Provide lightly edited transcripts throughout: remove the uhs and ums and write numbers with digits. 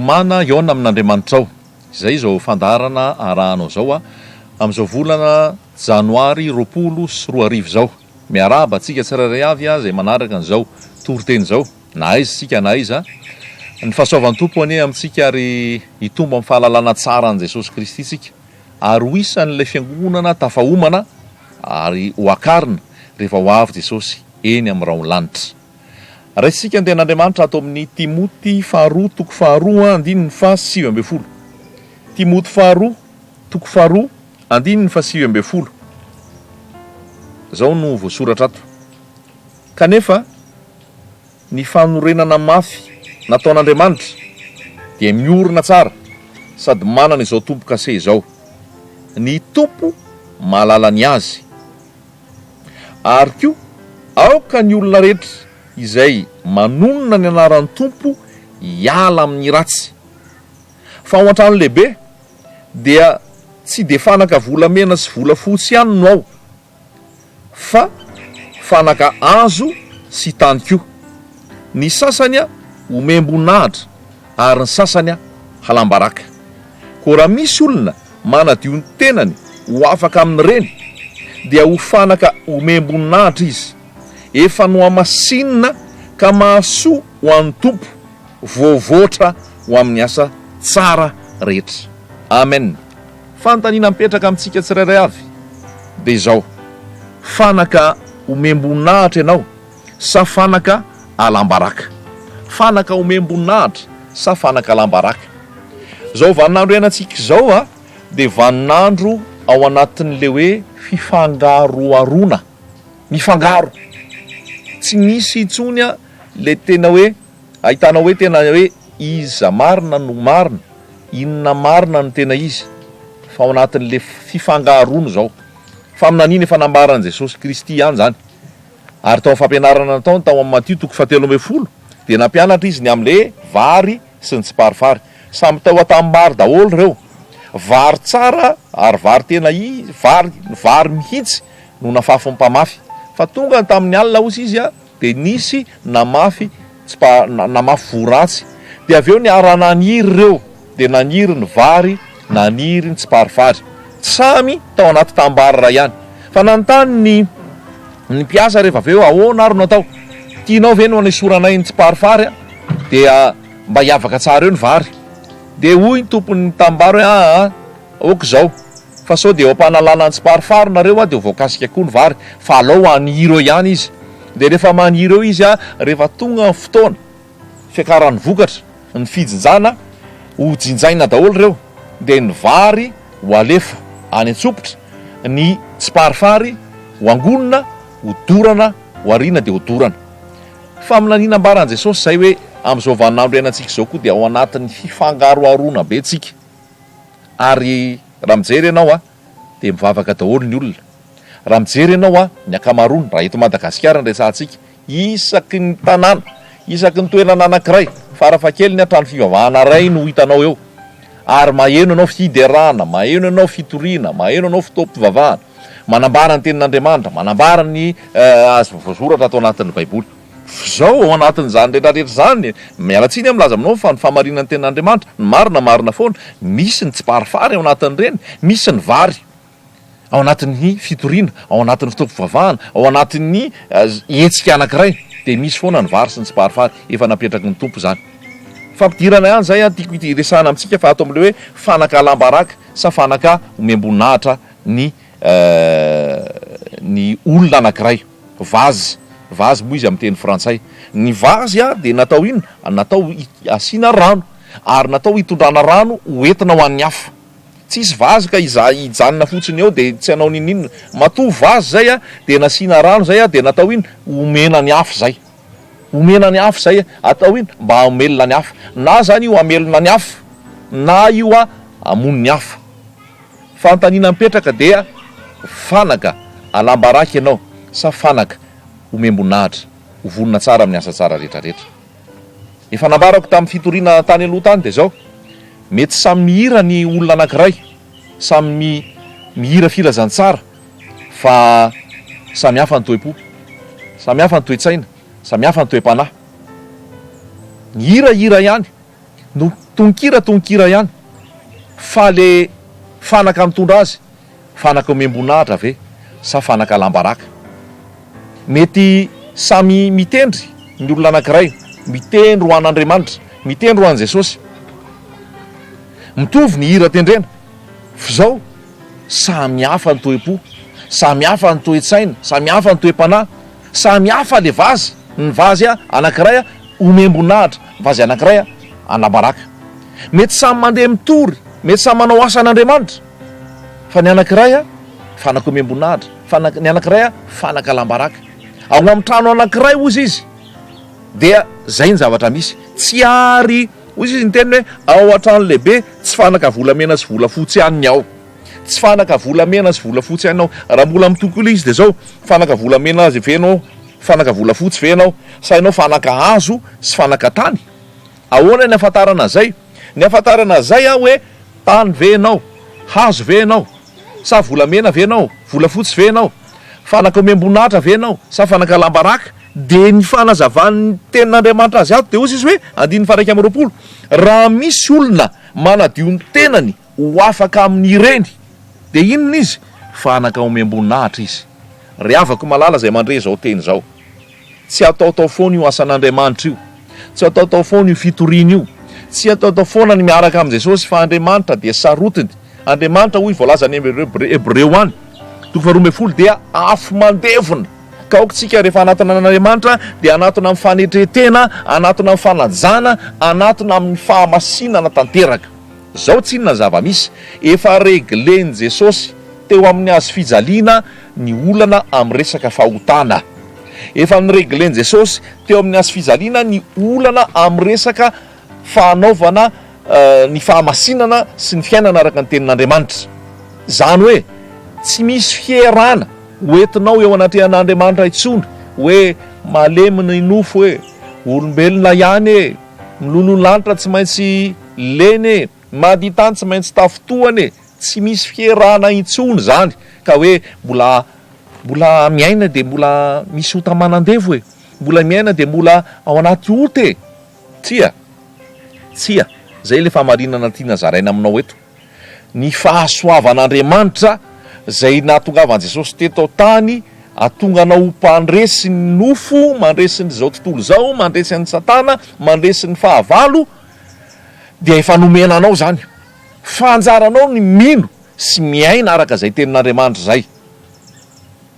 fahafahana eo amin'Andriamanitra ao. Izay izao fandarana arahanao zao amin'izao volana janoary 2024 izao. Miarahaba antsika tsirairay avy izay manaraka an'izao toriteny izao. Na aiza sika na aiza. Ny fahasoavan'ny Tompo anie amintsika ary hitombo amin'ny fahalalana tsara an' Jesosy Kristy isika. Ary ho isan'ilay fiangonana tafahomana ary ho akarina rehefa ho avy Jesosy eny amin'ny raolanitra. Raisika ny tenin'Andriamanitra ato amin'ny Timoty faharoa toko faharoa andininy fa 7 Timoty faharoa toko faharoa andininy fa 7 zao no voasoratra ato. Kanefa ny fanorenana mafy nataon'Andriamanitra dia miorina tsara sady manana izao tompo-kase izao. Ny tompo mahalala ny azy. Ary koa aoka ny olona rehetra izay manonona ny anaran'ny tompo hiala amin'ny ratsy. Fa ao an-trano lehibe dia tsy de fanaka volamena sy volafotsy ihany no ao, fa fanaka azo sy tany koa. Ny sasany omem-boninahitra ary ny sasany halambaraka. Ko raha misy olona manadio ny tenany ho afaka amin'ireny dia ho fanaka omem-boninahitra izy, efa no amasinina ka mahasoa ho an'ny tompo, voavoatra ho amin'ny asa tsara rehetra. Amen. Fanontaniana mipetraka amintsika tsirairay avy dia izao: fanaka omem-boninahitra ianao sa fanaka alambaraka? Fanaka omem-boninahitra sa fanaka alambaraka? Zao vaninandro ianantsika izao dia vaninandro ao anatin'le hoe fifangaroarona. Mifangaro. Tsy misy intsony le tena hoe ahitana hoe tena hoe iza marina no marina, inona marina no tena izy, fa ao anatin'le fifangaroana zao. Fa aminaniny fanambaran'i Jesosy Kristy ihany zany. Ary tao fampianarana tao amin'ny Matio toko 17 dia nampianatra izy ny amin'le vary sy ny tsiparifary. Samy tao atambary daholo reo. Vary tsara ary vary tena vary mihitsy no nafafy ny mpamafy. Fa tonga tamin'ny alina ozy izy dia nisy namafy voratsy. Dia avy eo ny ara-naniry reo, dia naniry ny vary, naniry ny tsiparifary. Samy tao anaty tambary ra ihany. Fa nanontany ny mpiasa rehefa avy eo, ahoana ary no atao? Tianao ve no anesoranay ny tsiparifary? Dia mba hiavaka tsara eo ny vary. Dia hoy ny tompon'ny tambary hoe aoka izao, fa sao dia ampanalana ny tsiparifary nareo dia voakasika koa ny vary, fa alao aniry eo ihany izy. Dia rehefa maniry eo izy rehefa tonga ny fotoana fiakaran'ny vokatra, ny fijinjana, ho jinjaina daholo reo, dia ny vary ho alefa any an-tsopitra, ny tsiparifary ho angonina, ho dorana, ho ariana dia ho dorana. Fa amin'nanina ambaran'i Jesosy izay hoe amin'izao vaninandro ianantsika izao koa dia ao anatin'ny fifangaroarona be tsika. Ary raha mijery ianao dia mivavaka daholo ny olona. Raha mijery ianao ny akamaroany, raha eto Madagasikara ny resantsika, isaky ny tanàna, isaky ny toerana anankiray, farafahakeliny trano fivavahana ray no hitanao eo. Ary maheno ianao fiderana, maheno ianao fitoriana, maheno ianao fitaom-pivavahana, manambara ny tenin'Andriamanitra, manambara ny azo voasoratra atao anatin'ny Baiboly. Zao ao anatin'izany rehetrarehetra zany, mialatsiny milaza aminao fa ny famarinan'ny tenin'Andriamanitra marina foana. Misy ny tsiparifary ao anatin'ireny, misy ny vary ao anatin'ny fitoriana, ao anatin'ny fitaom-pivavahana, ao anatin'ny hetsika anankiray, dia misy foana ny vary sy ny tsiparifary. Efa napetraky ny tompo zany. Fampidirana ihany zay tiako iresahana amintsika fa ato amin'le hoe fanaka alambaraka sa fanaka omem-boninahitra ny olona anankiray. Vazy moa izy amin'ny teny frantsay. Ny vazy dia natao inona? Natao asiana rano, ary natao hitondrana rano hoentina ho an'ny hafa. Tsisy vazy ka hijanona fotsiny eo dia tsy hanao ninina. Matoa vazy zay dia nasiana rano zay dia natao inona? Homena ny hafa zay. Homena ny hafa zay atao inona? Mba hamelona ny hafa. Na zany io hamelona ny hafa, na io hamono ny hafa. Fanontaniana mipetraka dia fanaka alambaraka ianao sa fanaka omem-boninahitra, ho vonona tsara amin'ny asa tsara rehetrarehetra. Efa nambarako tamin'ny fitoriana tany aloha tany dia zao: mety samy mihira ny olona anankiray, samy mihira filazantsara, fa samy hafa ny toe-po, samy hafa ny toe-tsaina, samy hafa ny toe-panahy. Hira ihany, no tonkira ihany fa le fanaka mitondra azy fanaka miambonahitra ve sa fanaka lambaraka. Mety samy mitendry ny olona anankiray, mitendry ho an'Andriamanitra, mitendry ho an' Jesosy, mitovy ny hira tendrena fa zao samy hafa ny toe-po, samy hafa ny toe-tsaina, samy hafa ny toe-panahy, samy hafa le vazy. Ny vazy anankiray omembonahitra, vazy anankiray anambaraka. Mety samy mandeha mitory, mety samy manao asa an'Andriamanitra, fa ny anankiray fanaka omembonahitra, ny anankiray fanaka lambaraka. Ao amin'ny trano anankiray ozy izy dia zay ny zavatra misy, tsy ary ozy izy ny teny hoe ao an-trano lehibe tsy fanaka volamena sy volafotsy ihany ny ao, tsy fanaka volamena sy volafotsy ihany ao. Raha mbola mitokolo izy dia zao fanaka volamena azy venao, fanaka volafotsy venao, sa ianao fanaka hazo sy fanaka tany. Ahoana ny afantarana zay? Ny afantarana zay hoe tany venao, hazo venao, sa volamena venao, volafotsy venao, fanaka omembonahitra venao sa fanaka lambaraka. De ny fanazavan'ny tenin'Andriamanitra azy ato de ozy izy hoe 1:20, raha misy olona manadio ny tenany ho afaka amin'ireny de inona izy? Fanaka omembonahitra izy. Ry avako malala zay mandre zao teny zao, tsy ataotao foana io asan'Andriamanitra io, tsy ataotao foana io fitoriana io, tsy ataotao foana ny miaraka amin'i Jesosy, fa Andriamanitra dia sarotiny. Andriamanitra hoy voalaza ny Hebreo any 12 dia afo mandevona. Ka aokantsika rehefa anatona an'Andriamanitra dia anatona amin'ny fanetretena, anatona amin'ny fanajana, anatona amin'ny fahamasinana tanteraka. Zao tsy inona zava-misy, efa regleny Jesosy teo amin'ny azo fijaliana ny olana amin'ny resaka fahotana. Efa niregleny Jesosy teo amin'ny azo fijaliana ny olana amin'ny resaka fanaovana ny fahamasinana sy ny fiainana araka ny tenin'Andriamanitra. Zany hoe tsy misy fierana hoentinao eo anatrehan'Andriamanitra intsony hoe malemina ny nofo, hoe olombelona ihany, milolono lanitra tsy maintsy leny, maditany tsy maintsy tafotohany. Tsy misy fierana intsony zany ka hoe mbola miaina de mbola misy ota manandevo, mbola miaina de mbola ao anaty ota. Tsia zay le famarinana tiana zaraina aminao eto. Ny fahasoavan'Andriamanitra zay nahatongavan Jesosy teto tany, atonga anao mpandresy ny nofo, mandresy ny zao tontolo zao, mandresy ny Satana, mandresy ny fahavalo, dia efa nomena anao zany. Fa anjaranao ny mino sy miaina araka zay tenin'Andriamanitra zay.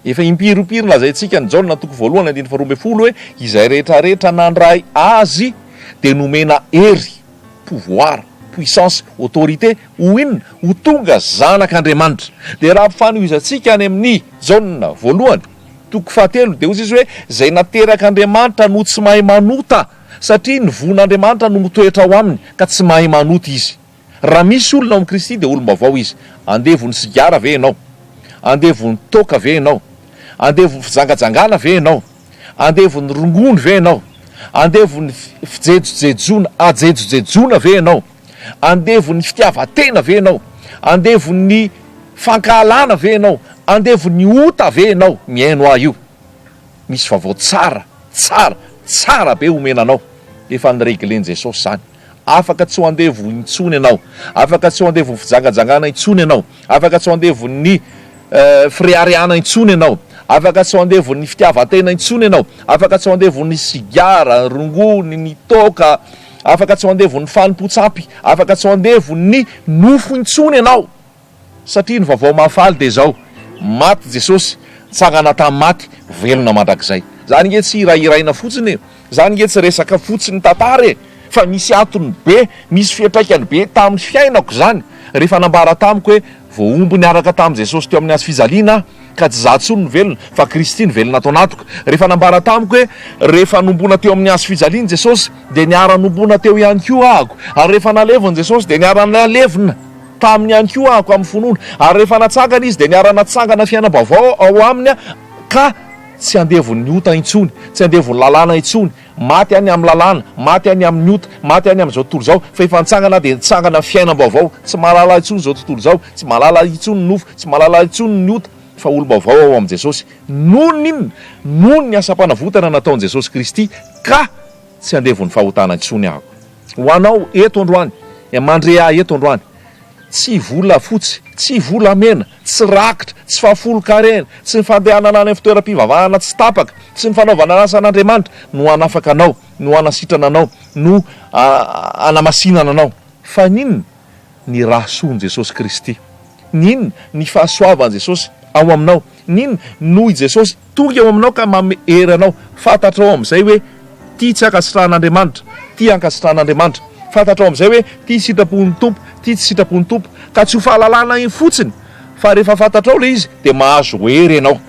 Efa impiropiro lazaintsika ny Jaona 1:12 hoe izay rehetrarehetra nandray azy de nomena hery, pouvoir, puissance, autorité ho inona? Ho tonga zanak'Andriamanitra. De raha mpifanomezantsika any amin'ny Jaona 1:7 de ozy izy hoe zay nateraka Andriamanitra no tsy mahay manota, satria ny von'Andriamanitra no mitoetra ao aminy ka tsy mahay manota izy. Raha misy olona ao amin'ny Kristy de olombavao izy. Andevony sigara ve ianao? Andevony toka ve ianao? Andevony fijangajangana ve ianao? Andevony rongony ve ianao? Andevony fijejojejona, ajejojejona ve ianao? Andevony fitiavatena ve ianao? Andevony fankahalana ve ianao? Andevony ota ve ianao? Miaino ahy io. Misy vaovao tsara be omenanao. Efa niregleny Jesosy zany. Afaka tsy ho andevo intsony ianao, afaka tsy ho andevo fijangajangana intsony ianao, afaka tsy ho andevo ny friariana intsony ianao, afaka tsy ho andevo ny fitiavatena intsony ianao, afaka tsy ho andevo ny sigara, rongony, ny toka, afaka tsy ho andevo ny fanimpotsampy, afaka tsy ho andevo ny nofo intsony ianao. Satria ny vaovao mahafaly de zao, maty Jesosy, tsangana tamin'ny maty, velona mandrakizay. Zany nge tsy irahiraina fotsiny, zany nge tsy resaka fotsiny tantara, fa misy antony be, misy fiatraikany be tamin'ny fiainako zany. Rehefa nambara tamiko hoe voaomby niaraka tamin'i Jesosy teo amin'ny azo fijaliana ka tsy za tsony ny velona fa Kristy ny velona atao anatiko. Rehefa nambara tamiko hoe rehefa nombona teo amin'ny azo fijaliana Jesosy de niara nombona teo ihany koa ahako, ary rehefa nalevona Jesosy de niara nalevona tamin'ny ihany koa ahako amin'ny finoana, ary rehefa natsangana izy de niara natsangana fiainam-baovao ao aminy ka tsy andevony ota intsony, tsy andevony lalàna intsony. Maty any amin'ny lalàna, maty any amin'ny ota, maty any amin'izao tontolo zao, fa efa nitsangana de nitsangana fiainam-baovao. Tsy mahalala intsony zao tontolo zao, tsy mahalala intsony nofo, tsy mahalala intsony ny ota, fa olo-baovao ao amin'i Jesosy. Noho ny asa-panavotana nataon'i Jesosy Kristy ka tsy andevony fahotana intsony ahako. ho anao eto androany mandre ahy eto androany tsy vola fotsy tsy volamena tsy rakitra tsy fahafolo-karena tsy ny fandehanana any amin'ny fitoeram-pivavahana tsy tapaka tsy ny fanaovana asan'Andriamanitra no hanafaka anao no hanasitrana anao no hanamasinana anao fa ninona ny rahasoan Jesosy Kristy, ninona ny fahasoavan Jesosy ao aminao, ninona noho Jesosy tonga ao aminao ka mamehery anao. Fantatrao amin'izay hoe tia tsy ankasitrahan'Andriamanitra, tia ankasitrahan'Andriamanitra. Fantatrao amin'izay hoe tia sitrapon'ny tompo, tia tsy sitrapon'ny tompo, ka tsy ho fahalalana iny fotsiny fa rehefa fantatrao le izy dia mahazo hery ianao,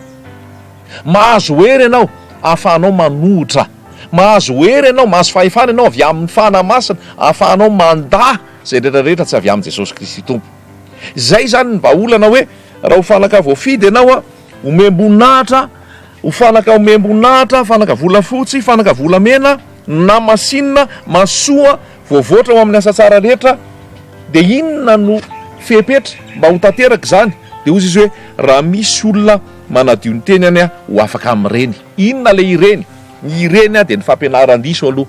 mahazo hery ianao ahafahanao manohitra, mahazo hery ianao, mahazo fahefana ianao avy amin'ny fanamasina ahafahanao mandaa zay rehetrarehetra tsy avy amin'ny Jesosy Kristy tompo. Zay zany ny vahaolana hoe raha ho fanaka voafidy ianao omemboninahitra, ho fanaka omemboninahitra, fanaka volafotsy, fanaka volamena na masinina masoa voavoatra ao amin'ny asa tsara rehetra, dia inona no fepetra mba ho tanteraka izany? Dia ozy izy hoe raha misy olona manadio ny tenany ho afaka amin'ireny. Inona le ireny? Ny ireny dia ny fampianaran-diso aloha,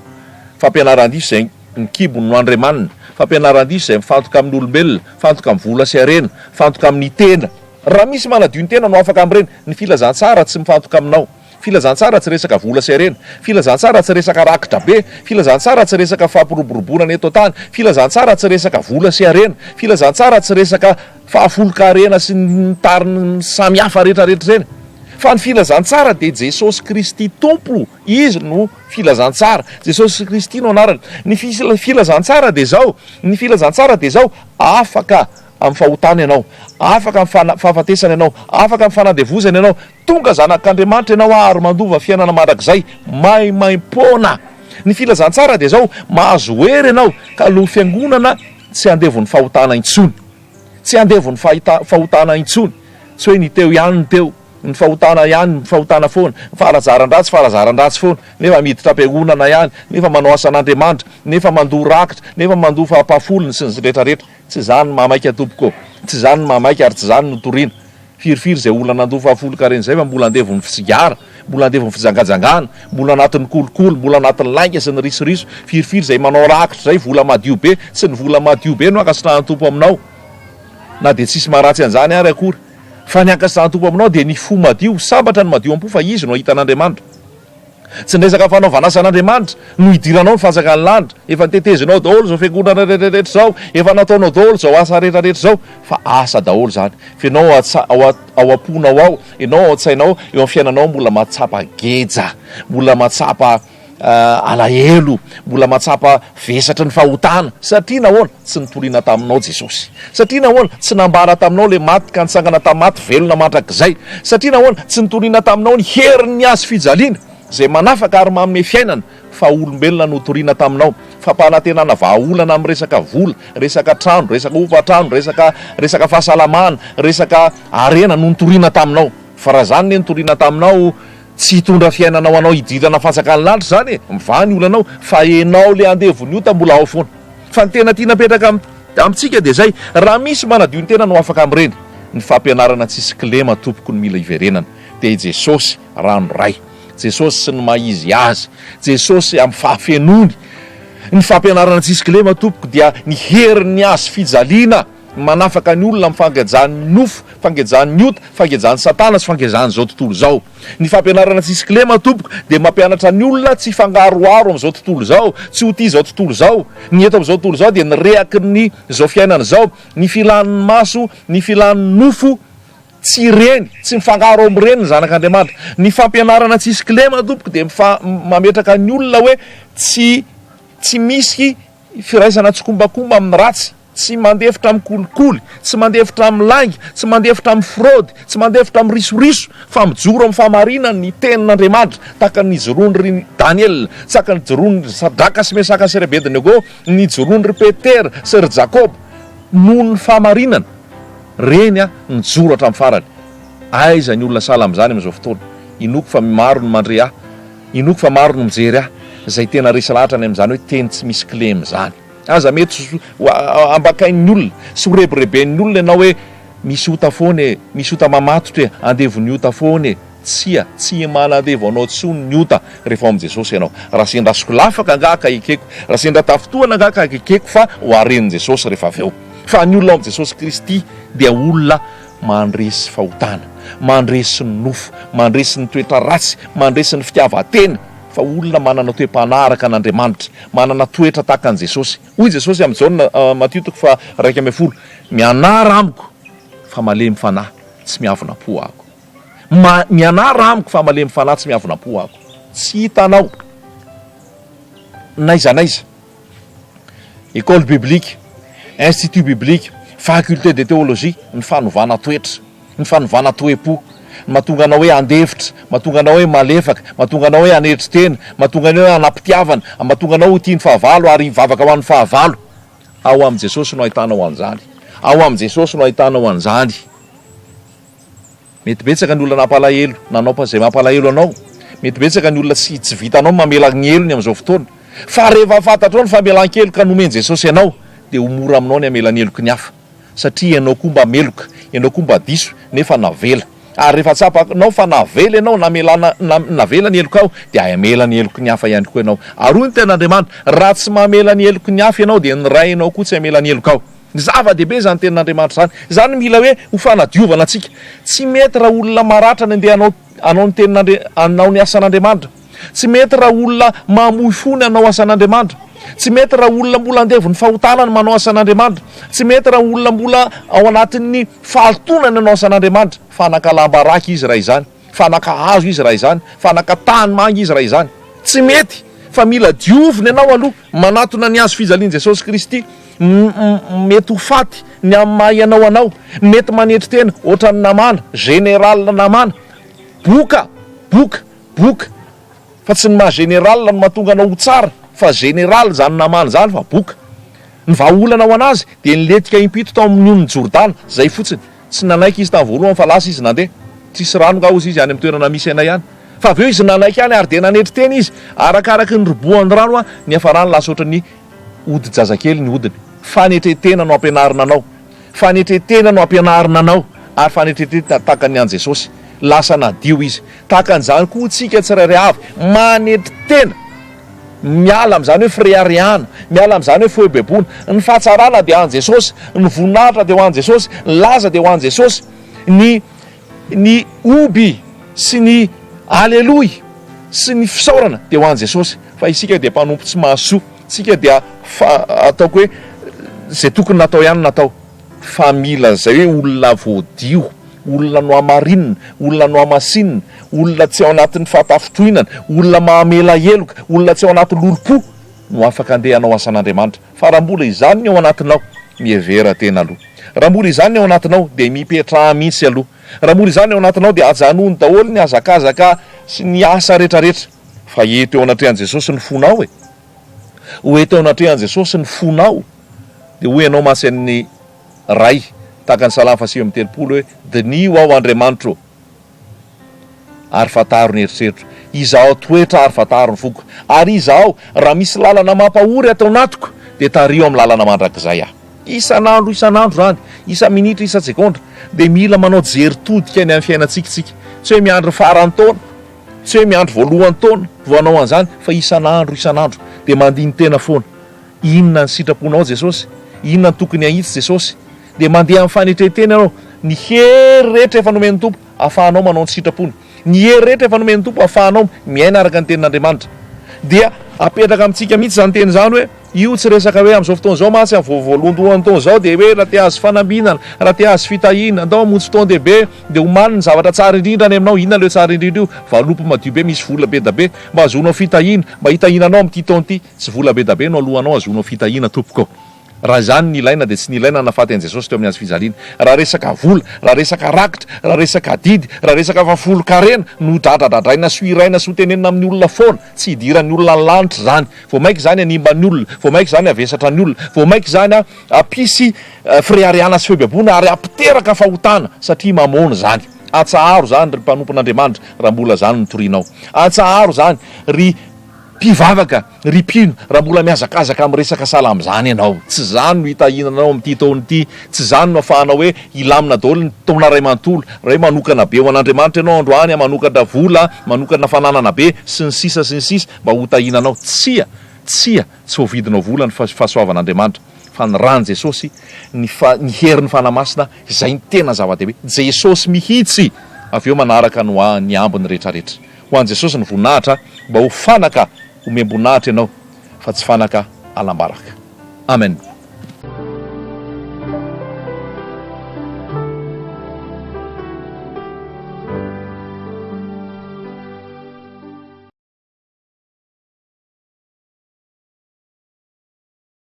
fampianaran-diso izay mikibony no Andriamanina, fampianaran-diso izay mifantoka amin'ny olombelona, mifantoka amin'ny vola sy harena, mifantoka amin'ny tena. Raha misy manadio ny tena no afaka amin'ireny. Ny filazantsara tsy mifantoka aminao, filazantsara tsy resaka vola sy harena, filazantsara tsy resaka rakitra be, filazantsara tsy resaka fampiroboroboana eto an-tany, filazantsara tsy resaka vola sy harena, filazantsara tsy resaka fahafolo-karena sy ny tariny samihafa rehetrarehetra ireny. Fa ny filazantsara dia Jesosy Kristy tompo, izy no filazantsara, Jesosy Kristy no anarany. Ny filazantsara dia zao, ny filazantsara dia zao, afaka amin'ny fahotana ianao, afaka amin'ny fahafatesana ianao, afaka amin'ny fanadevozana ianao, tonga zanak'Andriamanitra ianao ary mandova fiainana mandrakizay maimaim-poana. Ny filazantsara dia zao, mahazo hery ianao ka lo fiangonana tsy handevon'ny fahotana intsony, tsy handevon'ny fahotana intsony, tsy hoe ny teo ihany ny teo, ny fahotana ihany, ny fahotana foana, falazaran-dratsy, falazaran-dratsy foana, nefa miditra am-piangonana ihany, nefa manao asan'Andriamanitra, nefa mandoa rakitra, nefa mandoa fahapafolony sy ny rehetrarehetra. Tsy zany ny mahamaika tompoko, tsy zany ny mahamaika ary tsy zany no toriana. Firifiry izay olona nandoa fahafolo-karena izay fa mbola handevon'ny fisigara, mbola handevon'ny fijangajangana, mbola anatin'ny kolokolo, mbola anatin'ny laika sy ny risoriso. Firifiry izay manao rakitra izay vola madio be, tsy ny vola madio be no ankasitrahan'ny tompo aminao, na dia tsisy maharatsy an'izany ary akory. Fa ny ankasitrahan'ny tompo aminao dia ny fo madio, sambatra ny madio am-po fa izy no hitan'Andriamanitra. Tsy ny resaka fanaovana asan'Andriamanitra no hidiranao ny fanjakan'ny lanitra, efa nitetezinao daholo zao fiangonana rehetrarehetra zao, efa nataonao daholo zao asa rehetrarehetra zao, fa asa daholo zany. Fa ianao ao am-ponao ao, ianao ao an-tsainao, eo amin'ny fiainanao mbola matsapa geja, mbola matsapa alahelo, mbola matsapa vesatra ny fahotana. Satria nahoana? Tsy nitoriana taminao Jesosy. Satria nahoana? Tsy nambara taminao le maty ka nitsangana tamin'ny maty velona mandrakizay. Satria nahoana? Tsy nitoriana taminao ny herin'ny azo fijaliana zay manafaka ary manome fiainana, fa olombelona no toriana taminao. Fampanantenana vahaolana amin'ny resaka vola, resaka trano, resaka hofatrano, resaka fahasalamana, resaka arena no nitoriana taminao. Fa raha zany ne nitoriana taminao, tsy hitondra fiainanao anao hidirana fanjakan'ny lanitra zany mivany olanao, fa enao le andevony io mbola ao foana. Fa ny tena tia napetraka amintsika dia zay, raha misy manadio ny tena no afaka amin'ireny. Ny fampianarana tsisy kilema tompoko ny mila hiverenana dia Jesosy ranoray, Jesosy sy ny maizy azy, Jesosy amin'ny fahafenony. Ny fampianarana tsisy kilema tompoko dia ny herin'ny azo fijaliana manafaka ny olona amin'ny fangejan'ny nofo, fangejan'ny ota, fangejan'ny satana sy fangejan'izao tontolo izao. Ny fampianarana tsisy kilema tompoko dia mampianatra ny olona tsy fangaroaro amin'izao tontolo izao, tsy ho tia izao tontolo izao. Ny eto amin'izao tontolo izao dia ny rehaky ny izao fiainana izao, ny filan'ny maso, ny filan'ny nofo, tsy ireny, tsy mifangaro amin'ireny ny zanak'Andriamanitra. Ny fampianarana tsisy kilema tompoko dia mametraka ny olona hoe tsy misy firaisana tsokombakomba amin'ny ratsy, tsy mandefitra amin'ny kolikoly, tsy mandefitra amin'ny langy, tsy mandefitra amin'ny fraudy, tsy mandefitra amin'ny risoriso, fa mijoro amin'ny fahamarinana ny tenin'Andriamanitra, tahaka ny joroany ry Daniel, tahaka ny joroany ry Sadraka sy Mesaka sy Abednego, ny joroany ry Petera sy ry Jakob, noho ny fahamarinana. Reny nijoro hatramin'ny farany. Aiza ny olona sahala amin'izany amin'izao fotoana? Inoko fa maro no mandre ahy, inoko fa maro no mijery ahy, izay tena resy lahatra ny amin'izany hoe teny tsy misy kilema izany. Aza mety ambakain'ny olona sy horebireben'ny olona ianao hoe misy ota foana, misy ota mamatotra, andevon'ny ota foana, tsy manandeva anao tsony ny ota rehefa am' jesosy ianao. Raha sendra sokolafaka angaka ekeko, raha sendra tafotoana angaka ekeko fa ho arenin' jesosy rehefa avy eo. Fa ny olona am' jesosy Kristy dia olona mandresy fahotana, mandresy ny nofo, mandresy ny toetra ratsy, mandresy ny fitiavan-tena, fa olona manana toe-panaraka an'Andriamanitra, manana toetra tahaka an' Jesosy. Hoy Jesosy am' Jaona Matio 1:10, mianara amiko fa malemy fanahy tsy miavona po ako. Mianara amiko fa malemy fanahy tsy miavona po ako. Tsy hitanao naiza école biblique, institut biblique, faculté de théologie, ny fanovana toetra, ny fanovana toe-po, mahatonga anao hoe andefitra, mahatonga anao hoe malefaka, mahatonga anao hoe anetry tena, mahatonga anao hoe anam-pitiavana, mahatonga anao ho tiany fahavalo ary hivavaka ho an'ny fahavalo. Ao am' Jesosy no ahitanao an'izany. Ao am' Jesosy no ahitanao an'izany. Mety betsaka ny olona nampalahelo, nanao pa zay mampalahelo anao. Mety betsaka ny olona tsy vitanao mamela ny helony am'izao fotoana. Fa rehefa fantatrao ny famelan-kelo ka nomeny Jesosy ianao, dia ho mora aminao ny amela ny heloky ny hafa. Satria ianao koa mba meloka, ianao koa mba diso, nefa navela. Ary rehefa tsapanao fa navela ianao, navela ny helokao, dia amela ny heloky ny hafa ihany koa ianao. Ary hoy ny ten'Andriamanitra, raha tsy mamela ny heloky ny hafa ianao, dia ny ray ianao koa tsy amela ny helokao. Zava-dehibe zany tenin'Andriamanitra zany. Zany mila hoe ho fanadiovana antsika. Tsy mety raha olona maratra ny andeha anao ny tenin'anao ny asan'Andriamanitra. Tsy mety raha olona mamoy fony anao asan'Andriamanitra. Tsy mety raha olona mbola andevony fahotana ny manao asan'Andriamanitra. Tsy mety raha olona mbola ao anatin'ny fahalitonana anao asan'Andriamanitra. Fanaka-lamba raky izy raha izany, fanaka-hazo izy raha izany, fanaka-tany manga izy raha izany. Tsy mety, fa mila diovina ianao aloha manatona ny azo fijalian' Jesosy Kristy. Mety ho faty ny amin'ny maha ianao anao, mety manetry tena ohatra ny namana, général namana, boka fa tsy ny maha général no mahatonga anao ho tsara, fa général zany namana zany fa boka. Ny vahaolana ao anazy dia niletika impito tao amin'ny on'ny Jordana, zay fotsiny. Tsy nanaiky izy tamin'ny voalohany fa lasa izy nandeha, tsisy rano nga ozy izy any amin'ny toerana misy anay ihany. Fa avy eo izy nanaiky any ary dia nanetry tena izy, arakaraky ny roboan'ny rano ny hafarany lasa ohatran'ny ody jazakely ny odiny. Fanetretena no ampianarina anao, fanetretena no ampianarina anao, ary fanetretena tahaka ny an' Jesosy. Lasa nadio izy. Tahaka an'izany koa tsika tsirairay avy manetry tena, miala amin'izany hoe fréariana, miala amin'izany hoe foebebona. Ny fahatsarana dia ho an' Jesosy, ny voninahitra dia ho an' Jesosy, ny laza dia ho an' Jesosy, ny oby sy ny aleloy sy ny fisaorana dia ho an' Jesosy. Fa isika dia mpanompo tsy mahasoa, isika dia ataoko hoe zay tokony natao ihany natao. Fa mila zay hoe olona voadio, olona no amarinina, olona no amasinina, olona tsy ao anatin'ny fahatafotohinana, olona mahamela heloka, olona tsy ao anatin'ny lolo-po no afaka andeha anao asan'Andriamanitra. Fa raha mbola izany ny ao anatinao, mievera tena aloha. Raha mbola izany ny ao anatinao dia mipetraha mihitsy aloha. Raha mbola izany ny ao anatinao dia ajanony daholo ny azakazaka sy ny asa rehetrarehetra. Fa eto eo anatrehan' Jesosy ny fonao e. Ho eto eo anatrehan' Jesosy ny fonao, dia hoy ianao masin'ny ray tahaka ny Salamy 8:30 hoe dinio ao Andriamanitro ary fataro ny eritreritro, izaho toetra ary fataro ny foko, ary izaho raha misy lalana mampahory atao anatiko dia tario amin'ny lalana mandrakizay aho. Isan'andro zany, isa minitra, isa sekondra, dia mila manao jery todika ny amin'ny fiainantsika. Tsy hoe miandro faran'ny taona, tsy hoe miandro voalohan'ny taona vao anao an'izany, fa isan'andro dia mandiny tena foana. Inona ny sitraponao Jesosy? Inona ny tokony ahitsy Jesosy? Dia mandeha amin'ny fanetretena ianao. Ny hery rehetra efa nomen'ny Tompo ahafahanao manao ny sitrapony. Ny hery rehetra efa nomen'ny Tompo ahafahanao miaina araka ny tenin'Andriamanitra. Dia apetraka amintsika mihitsy zany teny zany hoe io tsy resaka hoe amin'izao fotoana izao mantsy amin'ny voalohan'ny taona izao dia hoe raha te hahazo fanambinana, raha te hahazo fitahiana, andao hamonjy fotoan-dehibe dia homanina ny zavatra tsara indrindra any aminao. Inona leo tsara indrindra io? Valopy madio be, misy vola be da be, mba azonao fitahiana, mba hitahiananao amin'ity taona ity. Tsy vola be da be no alohanao azonao fitahiana tompoko. Raha izany ny ilaina dia tsy ny ilaina nafaty an'i Jesosy teo amin'ny azo fijaliana. Raha resaka vola, raha resaka rakitra, raha resaka didy, raha resaka fafolo-karena no dradradradraina sy iraina sy hotenenina amin'ny olona foana, tsy hidiran'ny olona ny lanitra zany. Vao maika zany animban'ny olona, vao maika zany avesatra ny olona, vao maika zany ampisy fréariana sy febebona ary ampiteraka fahotana satria mamono zany. Atsaharo zany ry mpanompon'Andriamanitra raha mbola zany no torinao. Atsaharo zany ry mpivavaka ripino raha mbola miazakazaka amin'ny resaka salam'izany ianao. Tsy zany no hitahinanao amin'ity taona ity, tsy zany no ahafahanao hoe ilamina daholo ny taona ray manontolo, ray manokana be ho an'Andriamanitra ianao androany, manokana vola, manokana fananana be sy ny sisa mba ho tahinanao. Tsy ho vidinao vola ny fahasoavan'Andriamanitra, fa ny rany Jesosy ny herin'ny fanamasina izay ny tena zava-dehibe. Jesosy mihitsy avy eo manaraka ny ambiny rehetrarehetra. Ho an' Jesosy ny voninahitra mba ho fanaka omem-boninahitra ianao fa tsy fanaka alam-baraka. Amen.